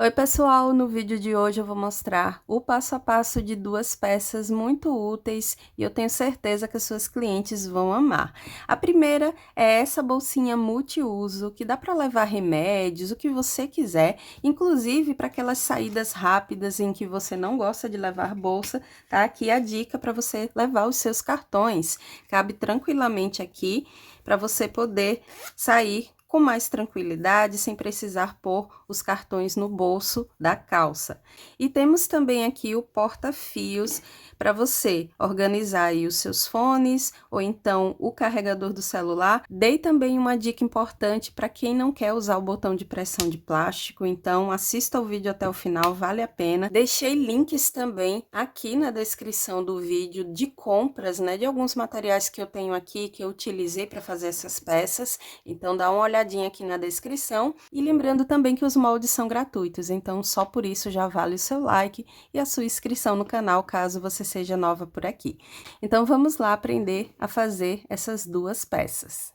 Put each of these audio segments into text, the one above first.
Oi pessoal, no vídeo de hoje eu vou mostrar o passo a passo de duas peças muito úteis e eu tenho certeza que as suas clientes vão amar. A primeira é essa bolsinha multiuso que dá para levar remédios, o que você quiser, inclusive para aquelas saídas rápidas em que você não gosta de levar bolsa, tá aqui a dica para você levar os seus cartões. Cabe tranquilamente aqui para você poder sair com mais tranquilidade, sem precisar pôr os cartões no bolso da calça. E temos também aqui o porta-fios para você organizar aí os seus fones ou então o carregador do celular. Dei também uma dica importante para quem não quer usar o botão de pressão de plástico, então assista o vídeo até o final, vale a pena. Deixei links também aqui na descrição do vídeo de compras, né, de alguns materiais que eu tenho aqui, que eu utilizei para fazer essas peças, então dá uma olhadinha aqui na descrição. E lembrando também que os moldes são gratuitos, então só por isso já vale o seu like e a sua inscrição no canal, caso você seja nova por aqui. Então vamos lá aprender a fazer essas duas peças.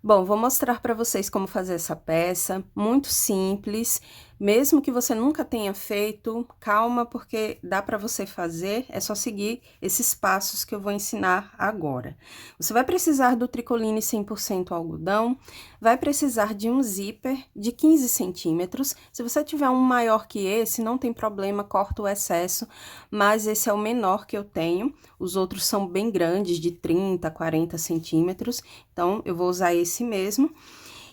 Bom, vou mostrar para vocês como fazer essa peça, muito simples, mesmo que você nunca tenha feito, calma, porque dá para você fazer, é só seguir esses passos que eu vou ensinar agora. Você vai precisar do tricoline 100% algodão, vai precisar de um zíper de 15 centímetros, se você tiver um maior que esse, não tem problema, corta o excesso, mas esse é o menor que eu tenho, os outros são bem grandes, de 30, 40 centímetros, então eu vou usar esse mesmo.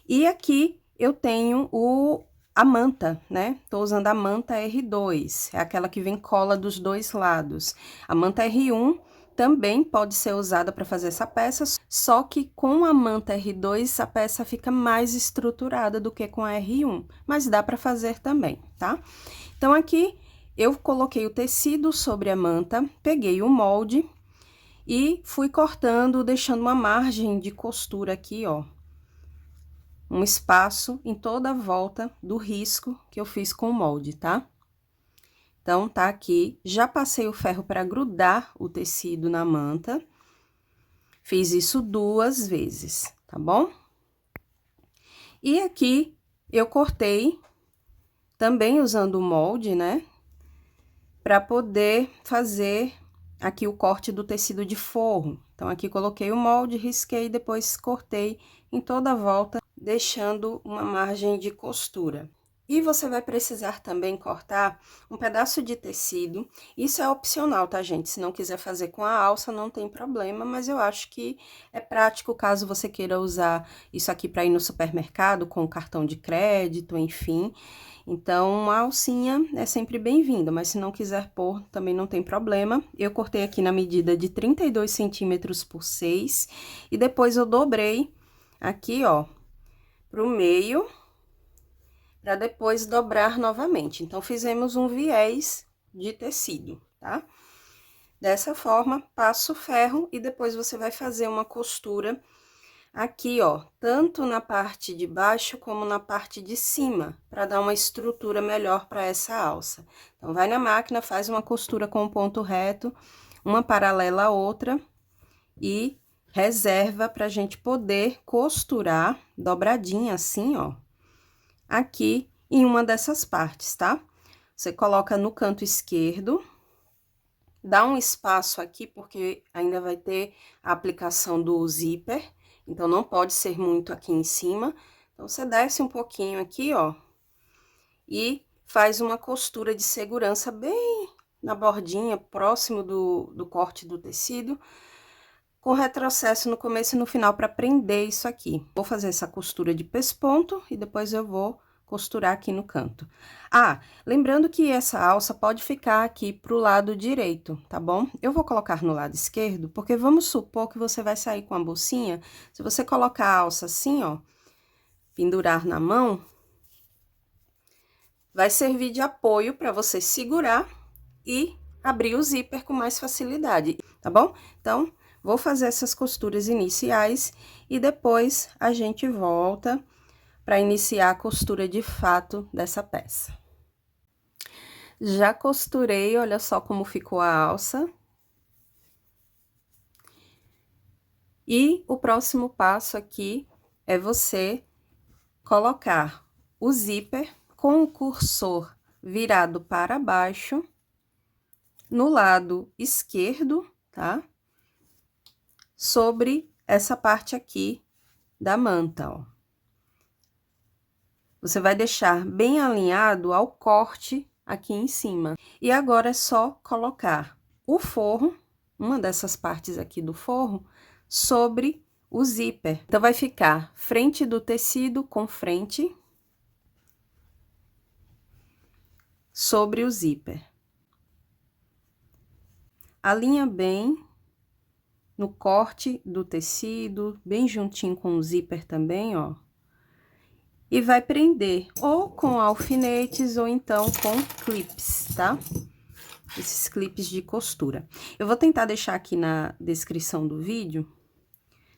E aqui eu tenho a manta, né? Tô usando a manta R2, é aquela que vem cola dos dois lados. A manta R1 também pode ser usada para fazer essa peça, só que com a manta R2 a peça fica mais estruturada do que com a R1, mas dá para fazer também, tá? Então aqui eu coloquei o tecido sobre a manta, peguei o molde e fui cortando, deixando uma margem de costura aqui, ó. Um espaço em toda a volta do risco que eu fiz com o molde, tá? Então, tá aqui. Já passei o ferro para grudar o tecido na manta. Fiz isso 2 vezes, tá bom? E aqui eu cortei também usando o molde, né? Para poder fazer aqui o corte do tecido de forro. Então, aqui coloquei o molde, risquei, depois cortei em toda a volta, deixando uma margem de costura. E você vai precisar também cortar um pedaço de tecido, isso é opcional, tá, gente? Se não quiser fazer com a alça, não tem problema, mas eu acho que é prático caso você queira usar isso aqui para ir no supermercado com cartão de crédito, enfim. Então, uma alcinha é sempre bem-vinda, mas se não quiser pôr, também não tem problema. Eu cortei aqui na medida de 32 centímetros por 6, e depois eu dobrei aqui, ó, pro meio, para depois dobrar novamente. Então, fizemos um viés de tecido, tá? Dessa forma, passa o ferro e depois você vai fazer uma costura aqui, ó, tanto na parte de baixo como na parte de cima, para dar uma estrutura melhor para essa alça. Então, vai na máquina, faz uma costura com o ponto reto, uma paralela à outra, e reserva pra gente poder costurar dobradinha assim, ó, aqui em uma dessas partes, tá? Você coloca no canto esquerdo, dá um espaço aqui, porque ainda vai ter a aplicação do zíper, então não pode ser muito aqui em cima. Então, você desce um pouquinho aqui, ó, e faz uma costura de segurança bem na bordinha, próximo do corte do tecido, com retrocesso no começo e no final para prender isso aqui. Vou fazer essa costura de pesponto e depois eu vou costurar aqui no canto. Ah, lembrando que essa alça pode ficar aqui pro lado direito, tá bom? Eu vou colocar no lado esquerdo, porque vamos supor que você vai sair com a bolsinha, se você colocar a alça assim, ó, pendurar na mão, vai servir de apoio para você segurar e abrir o zíper com mais facilidade, tá bom? Então, vou fazer essas costuras iniciais e depois a gente volta para iniciar a costura de fato dessa peça. Já costurei, olha só como ficou a alça. E o próximo passo aqui é você colocar o zíper com o cursor virado para baixo, no lado esquerdo, tá? Sobre essa parte aqui da manta, ó. Você vai deixar bem alinhado ao corte aqui em cima. E agora é só colocar o forro, uma dessas partes aqui do forro, sobre o zíper. Então, vai ficar frente do tecido com frente sobre o zíper. Alinha bem no corte do tecido, bem juntinho com o zíper também, ó. E vai prender ou com alfinetes ou então com clips, tá? Esses clipes de costura. Eu vou tentar deixar aqui na descrição do vídeo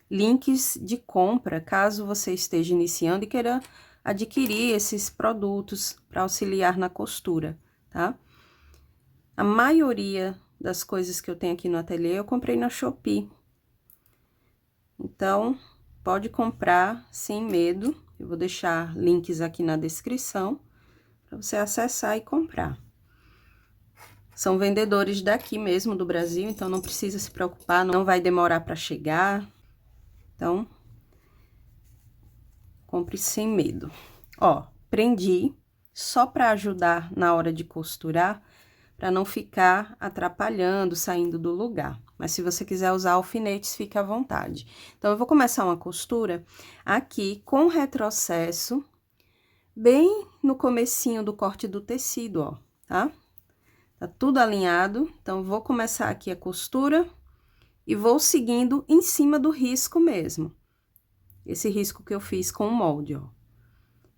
links de compra, caso você esteja iniciando e queira adquirir esses produtos para auxiliar na costura, tá? A maioria das coisas que eu tenho aqui no ateliê eu comprei na Shopee. Então, pode comprar sem medo. Eu vou deixar links aqui na descrição para você acessar e comprar. São vendedores daqui mesmo do Brasil, então não precisa se preocupar, não vai demorar para chegar. Então, compre sem medo. Ó, prendi só para ajudar na hora de costurar, para não ficar atrapalhando, saindo do lugar. Mas se você quiser usar alfinetes, fique à vontade. Então, eu vou começar uma costura aqui com retrocesso, bem no comecinho do corte do tecido, ó, tá? Tá tudo alinhado, então, vou começar aqui a costura e vou seguindo em cima do risco mesmo. Esse risco que eu fiz com o molde, ó.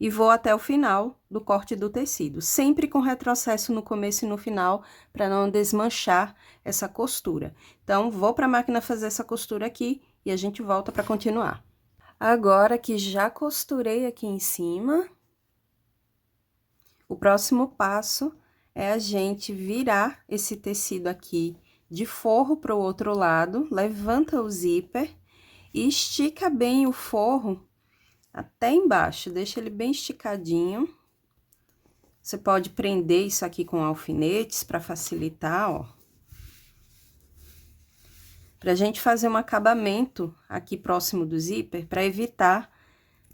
E vou até o final do corte do tecido, sempre com retrocesso no começo e no final, para não desmanchar essa costura. Então, vou para a máquina fazer essa costura aqui e a gente volta para continuar. Agora que já costurei aqui em cima, o próximo passo é a gente virar esse tecido aqui de forro para o outro lado, levanta o zíper e estica bem o forro até embaixo, deixa ele bem esticadinho. Você pode prender isso aqui com alfinetes para facilitar, ó. Pra gente fazer um acabamento aqui próximo do zíper, para evitar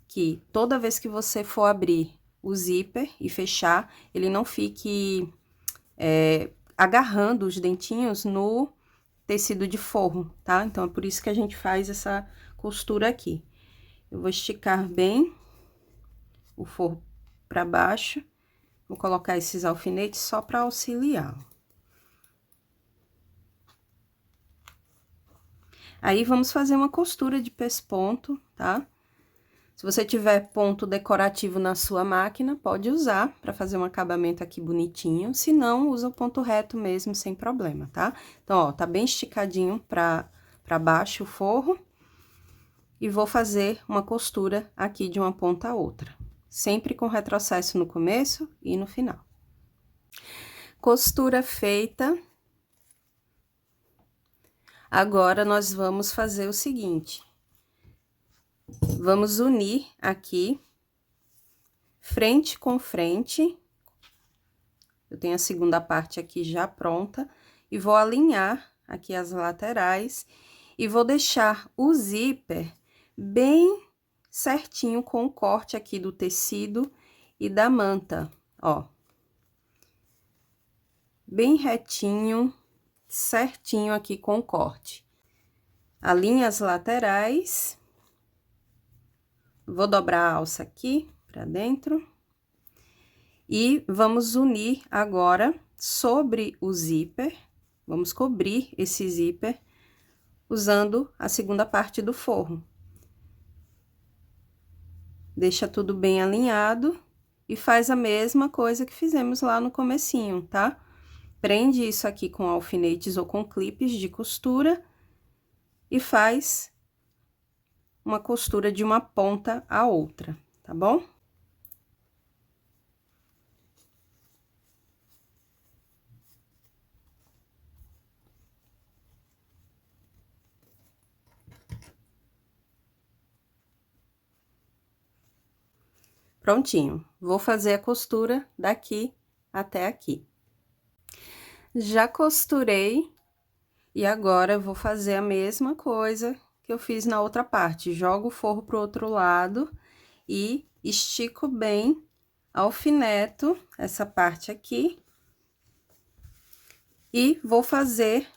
que toda vez que você for abrir o zíper e fechar, ele não fique agarrando os dentinhos no tecido de forro, tá? Então, é por isso que a gente faz essa costura aqui. Eu vou esticar bem o forro para baixo, vou colocar esses alfinetes só para auxiliar. Aí, vamos fazer uma costura de pesponto, tá? Se você tiver ponto decorativo na sua máquina, pode usar para fazer um acabamento aqui bonitinho. Se não, usa o ponto reto mesmo, sem problema, tá? Então, ó, tá bem esticadinho para baixo o forro. E vou fazer uma costura aqui de uma ponta a outra. Sempre com retrocesso no começo e no final. Costura feita. Agora, nós vamos fazer o seguinte. Vamos unir aqui, frente com frente. Eu tenho a segunda parte aqui já pronta. E vou alinhar aqui as laterais. E vou deixar o zíper bem certinho com o corte aqui do tecido e da manta, ó. Bem retinho, certinho aqui com o corte. Alinha as laterais. Vou dobrar a alça aqui pra dentro. E vamos unir agora sobre o zíper. Vamos cobrir esse zíper usando a segunda parte do forro. Deixa tudo bem alinhado e faz a mesma coisa que fizemos lá no comecinho, tá? Prende isso aqui com alfinetes ou com clipes de costura e faz uma costura de uma ponta a outra, tá bom? Prontinho. vou fazer a costura daqui até aqui. Já costurei e agora eu vou fazer a mesma coisa que eu fiz na outra parte. Jogo o forro pro outro lado e estico bem, alfineto essa parte aqui. E vou fazer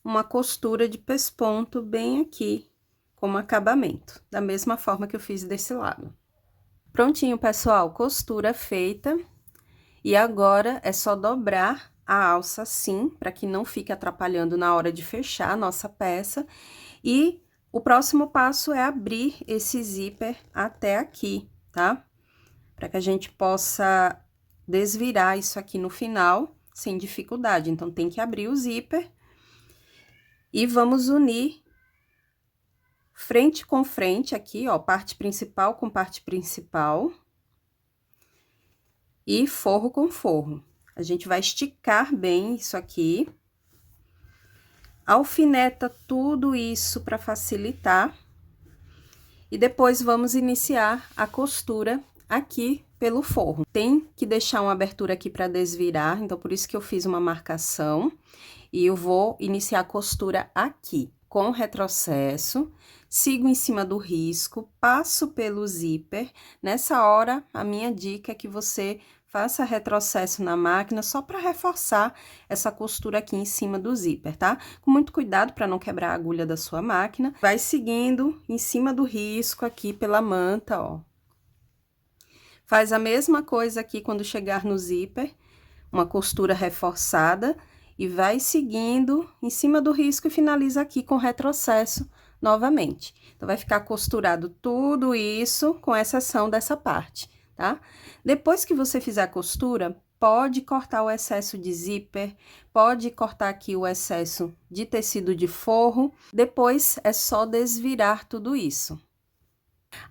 uma costura de pesponto bem aqui, como acabamento, da mesma forma que eu fiz desse lado. Prontinho, pessoal, costura feita. E agora é só dobrar a alça assim, para que não fique atrapalhando na hora de fechar a nossa peça. E o próximo passo é abrir esse zíper até aqui, tá? Para que a gente possa desvirar isso aqui no final sem dificuldade. Então, tem que abrir o zíper e vamos unir frente com frente aqui, ó, parte principal com parte principal e forro com forro. A gente vai esticar bem isso aqui, alfineta tudo isso para facilitar e depois vamos iniciar a costura aqui pelo forro. Tem que deixar uma abertura aqui para desvirar, então por isso que eu fiz uma marcação e eu vou iniciar a costura aqui com retrocesso, sigo em cima do risco, passo pelo zíper. Nessa hora, a minha dica é que você faça retrocesso na máquina só para reforçar essa costura aqui em cima do zíper, tá? Com muito cuidado para não quebrar a agulha da sua máquina. Vai seguindo em cima do risco aqui pela manta, ó. Faz a mesma coisa aqui quando chegar no zíper, uma costura reforçada e vai seguindo em cima do risco e finaliza aqui com retrocesso novamente. Então, vai ficar costurado tudo isso, com exceção dessa parte, tá? Depois que você fizer a costura, pode cortar o excesso de zíper, pode cortar aqui o excesso de tecido de forro, depois é só desvirar tudo isso.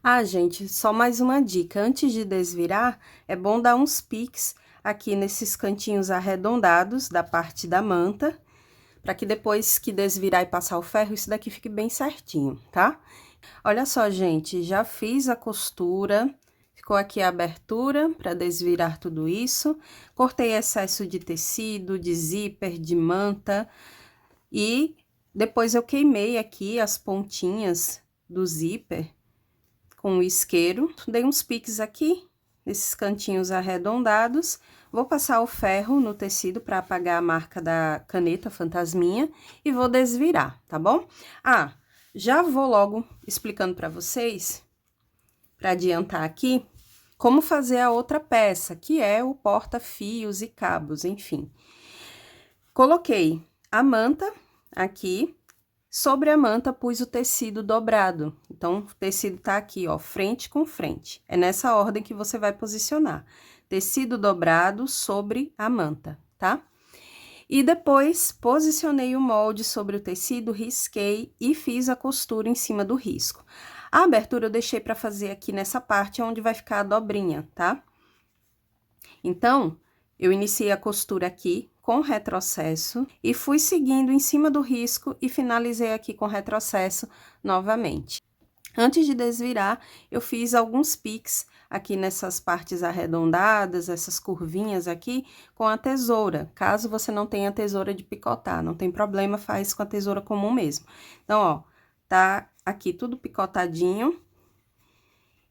Ah, gente, só mais uma dica, antes de desvirar, é bom dar uns piques aqui nesses cantinhos arredondados da parte da manta, para que depois que desvirar e passar o ferro, isso daqui fique bem certinho, tá? Olha só, gente, já fiz a costura, ficou aqui a abertura para desvirar tudo isso, cortei excesso de tecido, de zíper, de manta, e depois eu queimei aqui as pontinhas do zíper com o isqueiro, dei uns piques aqui, nesses cantinhos arredondados, vou passar o ferro no tecido para apagar a marca da caneta fantasminha e vou desvirar, tá bom? Ah, já vou logo explicando para vocês, para adiantar aqui, como fazer a outra peça, que é o porta-fios e cabos, enfim. Coloquei a manta aqui, sobre a manta pus o tecido dobrado, então o tecido tá aqui, ó, frente com frente. É nessa ordem que você vai posicionar. Tecido dobrado sobre a manta, tá? E depois, posicionei o molde sobre o tecido, risquei e fiz a costura em cima do risco. A abertura eu deixei para fazer aqui nessa parte onde vai ficar a dobrinha, tá? Então, eu iniciei a costura aqui com retrocesso e fui seguindo em cima do risco e finalizei aqui com retrocesso novamente. Antes de desvirar, eu fiz alguns piques aqui nessas partes arredondadas, essas curvinhas aqui, com a tesoura. Caso você não tenha tesoura de picotar, não tem problema, faz com a tesoura comum mesmo. Então, ó, tá aqui tudo picotadinho.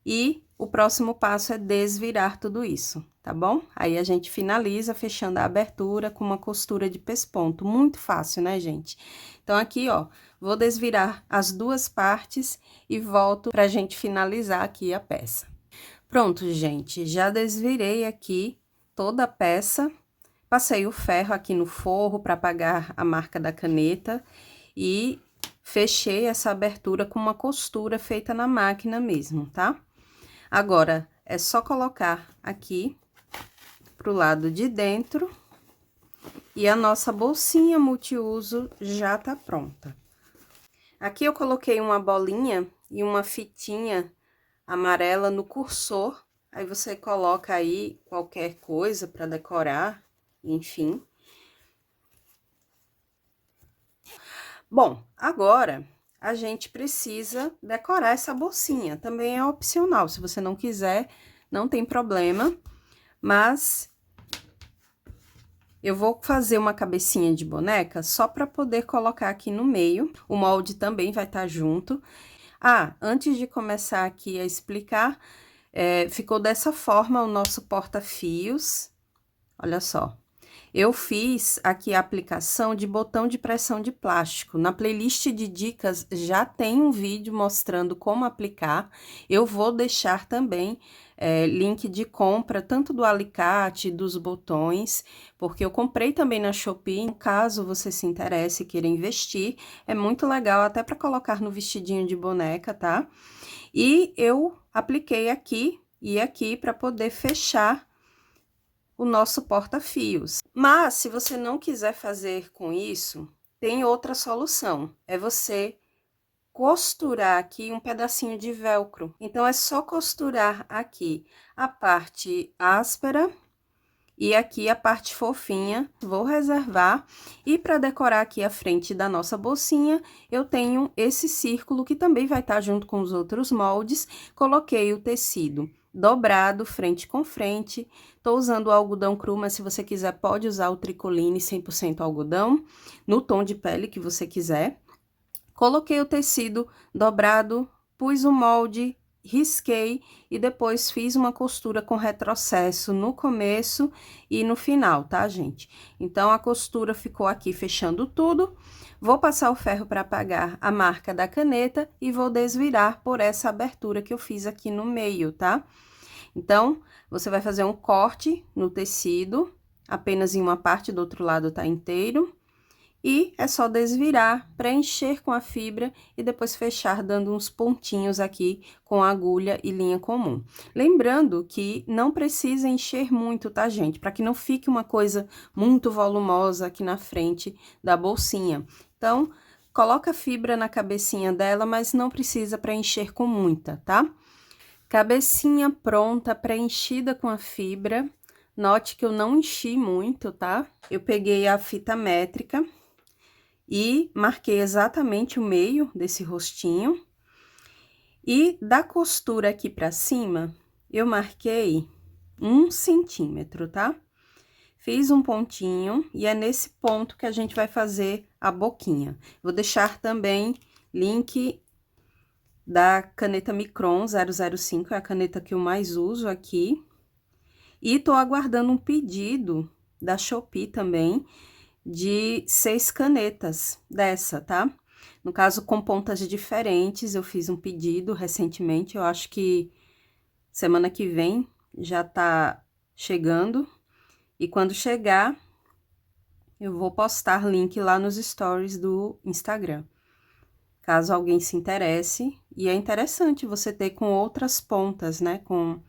E o próximo passo é desvirar tudo isso, tá bom? Aí, a gente finaliza fechando a abertura com uma costura de pesponto. Muito fácil, né, gente? Então, aqui, ó, vou desvirar as duas partes e volto pra gente finalizar aqui a peça. Pronto, gente, já desvirei aqui toda a peça. Passei o ferro aqui no forro para apagar a marca da caneta e fechei essa abertura com uma costura feita na máquina mesmo, tá? Agora, é só colocar aqui pro lado de dentro e a nossa bolsinha multiuso já tá pronta. Aqui eu coloquei uma bolinha e uma fitinha amarela no cursor, aí você coloca aí qualquer coisa para decorar, enfim. Bom, agora a gente precisa decorar essa bolsinha, também é opcional, se você não quiser não tem problema, mas eu vou fazer uma cabecinha de boneca só para poder colocar aqui no meio. O molde também vai estar junto. Ah, antes de começar aqui a explicar, ficou dessa forma o nosso porta-fios. Olha só. Eu fiz aqui a aplicação de botão de pressão de plástico. Na playlist de dicas já tem um vídeo mostrando como aplicar. Eu vou deixar também link de compra, tanto do alicate, dos botões, porque eu comprei também na Shopee. Caso você se interesse e queira investir, é muito legal até para colocar no vestidinho de boneca, tá? E eu apliquei aqui e aqui para poder fechar o nosso porta-fios. Mas, se você não quiser fazer com isso, tem outra solução. É você costurar aqui um pedacinho de velcro. Então, é só costurar aqui a parte áspera e aqui a parte fofinha. Vou reservar. E para decorar aqui a frente da nossa bolsinha, eu tenho esse círculo que também vai estar junto com os outros moldes. Coloquei o tecido dobrado, frente com frente. Tô usando o algodão cru, mas se você quiser pode usar o tricoline 100% algodão, no tom de pele que você quiser. Coloquei o tecido dobrado, pus o molde, risquei e depois fiz uma costura com retrocesso no começo e no final, tá, gente? Então, a costura ficou aqui fechando tudo. Vou passar o ferro para apagar a marca da caneta e vou desvirar por essa abertura que eu fiz aqui no meio, tá? Então, você vai fazer um corte no tecido, apenas em uma parte, do outro lado tá inteiro. E é só desvirar, preencher com a fibra e depois fechar dando uns pontinhos aqui com agulha e linha comum. Lembrando que não precisa encher muito, tá, gente? Para que não fique uma coisa muito volumosa aqui na frente da bolsinha. Então, coloca a fibra na cabecinha dela, mas não precisa preencher com muita, tá? Cabecinha pronta, preenchida com a fibra. Note que eu não enchi muito, tá? Eu peguei a fita métrica e marquei exatamente o meio desse rostinho. E da costura aqui pra cima, eu marquei 1 centímetro, tá? Fiz um pontinho e é nesse ponto que a gente vai fazer a boquinha. Vou deixar também link da caneta Micron 005, é a caneta que eu mais uso aqui. E tô aguardando um pedido da Shopee também, de 6 canetas dessa, tá? No caso, com pontas diferentes, eu fiz um pedido recentemente, eu acho que semana que vem já tá chegando. E quando chegar, eu vou postar link lá nos stories do Instagram, caso alguém se interesse. E é interessante você ter com outras pontas, né? Com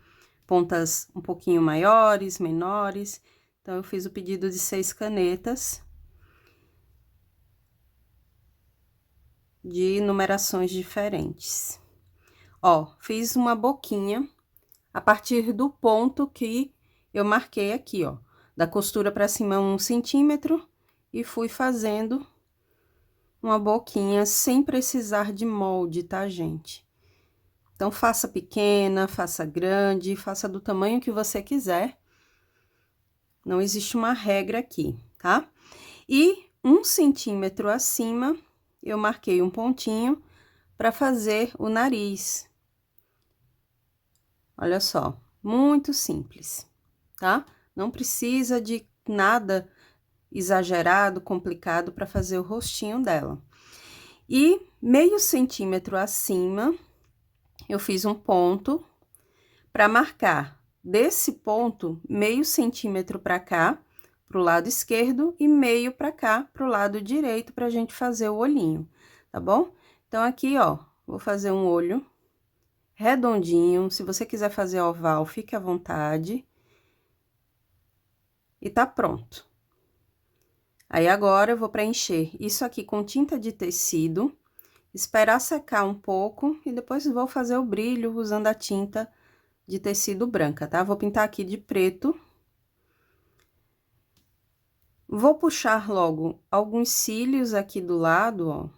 pontas um pouquinho maiores, menores. Então, eu fiz o pedido de 6 canetas de numerações diferentes. Ó, fiz uma boquinha a partir do ponto que eu marquei aqui, ó, da costura para cima 1 centímetro e fui fazendo uma boquinha sem precisar de molde, tá, gente? Então, faça pequena, faça grande, faça do tamanho que você quiser. Não existe uma regra aqui, tá? E 1 centímetro acima, eu marquei um pontinho para fazer o nariz. Olha só, muito simples, tá? Não precisa de nada exagerado, complicado para fazer o rostinho dela. E meio centímetro acima, eu fiz um ponto para marcar desse ponto meio centímetro para cá, pro lado esquerdo, e meio para cá, pro lado direito, pra gente fazer o olhinho, tá bom? Então, aqui, ó, vou fazer um olho redondinho. Se você quiser fazer oval, fique à vontade. E tá pronto. Aí, agora, eu vou preencher isso aqui com tinta de tecido, esperar secar um pouco e depois vou fazer o brilho usando a tinta de tecido branca, tá? Vou pintar aqui de preto. Vou puxar logo alguns cílios aqui do lado, ó.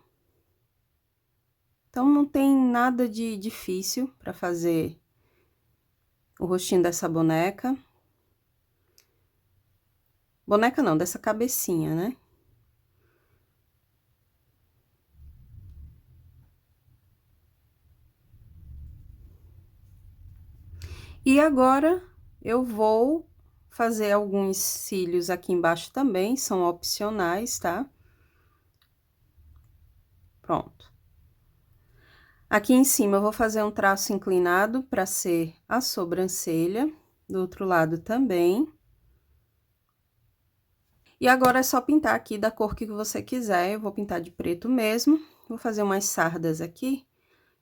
Então, não tem nada de difícil para fazer o rostinho dessa boneca. Boneca não, dessa cabecinha, né? E agora, eu vou fazer alguns cílios aqui embaixo também, são opcionais, tá? Pronto. Aqui em cima, eu vou fazer um traço inclinado para ser a sobrancelha, do outro lado também. E agora é só pintar aqui da cor que você quiser, eu vou pintar de preto mesmo. Vou fazer umas sardas aqui,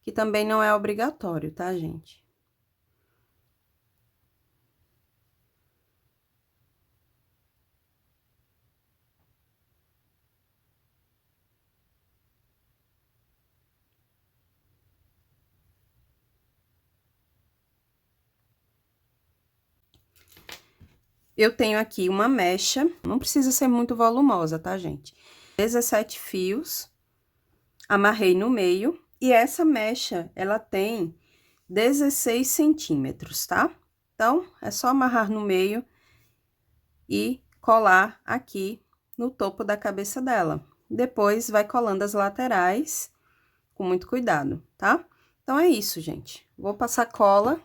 que também não é obrigatório, tá, gente? Eu tenho aqui uma mecha, não precisa ser muito volumosa, tá, gente? 17 fios, amarrei no meio, e essa mecha, ela tem 16 centímetros, tá? Então, é só amarrar no meio e colar aqui no topo da cabeça dela. Depois, vai colando as laterais, com muito cuidado, tá? Então, é isso, gente. Vou passar cola.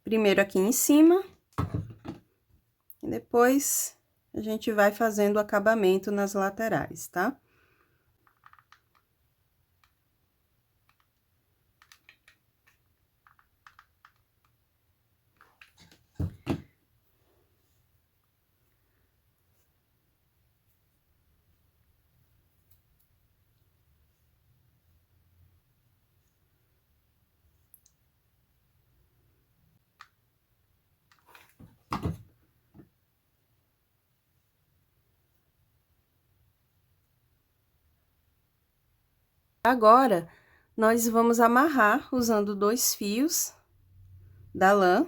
Primeiro aqui em cima. E depois, a gente vai fazendo o acabamento nas laterais, tá? Agora, nós vamos amarrar usando 2 fios da lã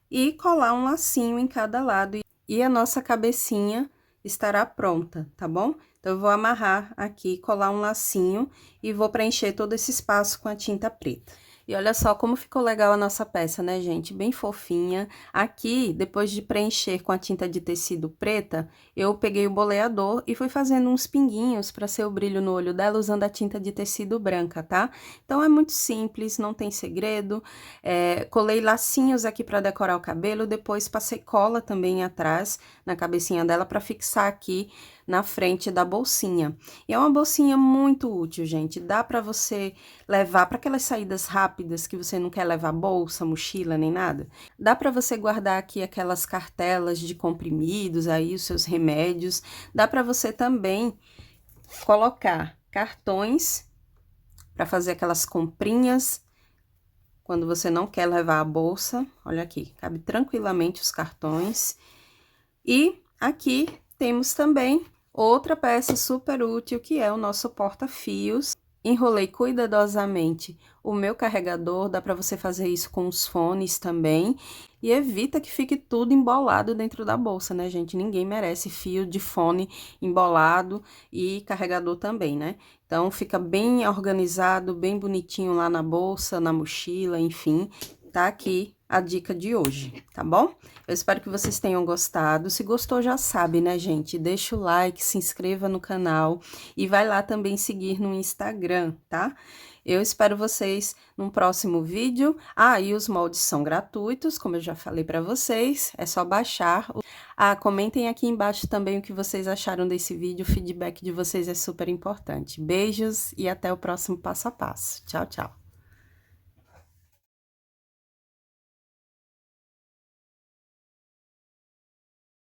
e colar um lacinho em cada lado. E a nossa cabecinha estará pronta, tá bom? Então, eu vou amarrar aqui, colar um lacinho e vou preencher todo esse espaço com a tinta preta. E olha só como ficou legal a nossa peça, né, gente? Bem fofinha. Aqui, depois de preencher com a tinta de tecido preta, eu peguei o boleador e fui fazendo uns pinguinhos para ser o brilho no olho dela usando a tinta de tecido branca, tá? Então, é muito simples, não tem segredo. Colei lacinhos aqui para decorar o cabelo, depois passei cola também atrás na cabecinha dela para fixar aqui na frente da bolsinha. E é uma bolsinha muito útil, gente. Dá para você levar para aquelas saídas rápidas que você não quer levar bolsa, mochila, nem nada. Dá para você guardar aqui aquelas cartelas de comprimidos, aí os seus remédios. Dá para você também colocar cartões para fazer aquelas comprinhas quando você não quer levar a bolsa. Olha aqui, cabe tranquilamente os cartões. E aqui temos também outra peça super útil, que é o nosso porta-fios. Enrolei cuidadosamente o meu carregador, dá para você fazer isso com os fones também. E evita que fique tudo embolado dentro da bolsa, né, gente? Ninguém merece fio de fone embolado e carregador também, né? Então, fica bem organizado, bem bonitinho lá na bolsa, na mochila, enfim. Tá aqui a dica de hoje, tá bom? Eu espero que vocês tenham gostado. Se gostou, já sabe, né, gente? Deixa o like, se inscreva no canal e vai lá também seguir no Instagram, tá? Eu espero vocês num próximo vídeo. Ah, e os moldes são gratuitos, como eu já falei pra vocês, é só baixar. Ah, comentem aqui embaixo também o que vocês acharam desse vídeo, o feedback de vocês é super importante. Beijos e até o próximo passo a passo. Tchau, tchau!